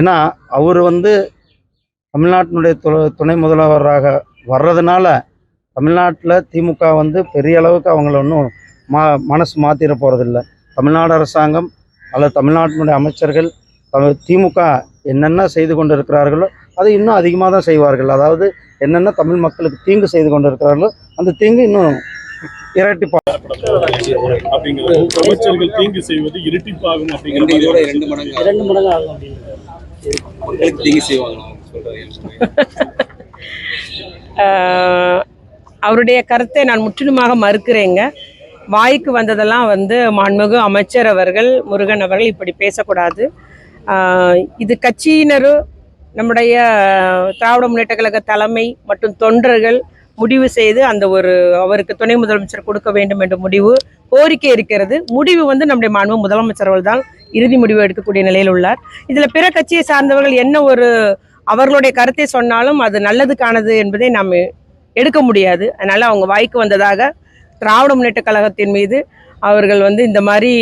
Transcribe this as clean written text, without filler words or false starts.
ஏன்னா அவர் தமிழ்நாட்டினுடைய துணை முதல்வராக வர்றதுனால தமிழ்நாட்டில் திமுக பெரிய அளவுக்கு அவங்கள ஒன்றும் மனசு மாற்றிட போகிறதில்ல. தமிழ்நாடு அரசாங்கம் அல்லது தமிழ்நாட்டினுடைய அமைச்சர்கள் திமுக என்னென்ன செய்து கொண்டு இருக்கிறார்களோ அதை இன்னும் அதிகமாக தான் செய்வார்கள். அதாவது என்னென்ன தமிழ் மக்களுக்கு தீங்கு செய்து கொண்டு இருக்கிறார்களோ அந்த தீங்கு இன்னும் இரட்டிப்பாகும். அமைச்சர்கள் தீங்கு செய்வது இரட்டிப்பாகும் அப்படிங்கிற 2 மடங்கு ஆகும் அப்படின்னு தீங்கு செய்வாங்க. அவருடைய கருத்தை நான் முற்றிலுமாக மறுக்கிறேங்க. வாய்க்கு வந்ததெல்லாம் மாண்புமிகு அமைச்சர் அவர்கள், முருகன் அவர்கள் இப்படி பேசக்கூடாது. இது கட்சியினரும் நம்முடைய திராவிட முன்னேற்ற கழக தலைமை மற்றும் தொண்டர்கள் முடிவு செய்து அவருக்கு துணை முதலமைச்சர் கொடுக்க வேண்டும் என்ற கோரிக்கை இருக்கிறது. முடிவு நம்முடைய மாண்பு முதலமைச்சர் அவர்கள் தான் இறுதி முடிவு எடுக்கக்கூடிய நிலையில் உள்ளார். இதில் பிற கட்சியை சார்ந்தவர்கள் என்ன அவர்களுடைய கருத்தை சொன்னாலும் அது நல்லதுக்கானது என்பதை நாம் எடுக்க முடியாது. அதனால அவங்க வாய்க்கு வந்ததாக திராவிட முன்னேற்ற கழகத்தின் மீது அவர்கள் இந்த மாதிரி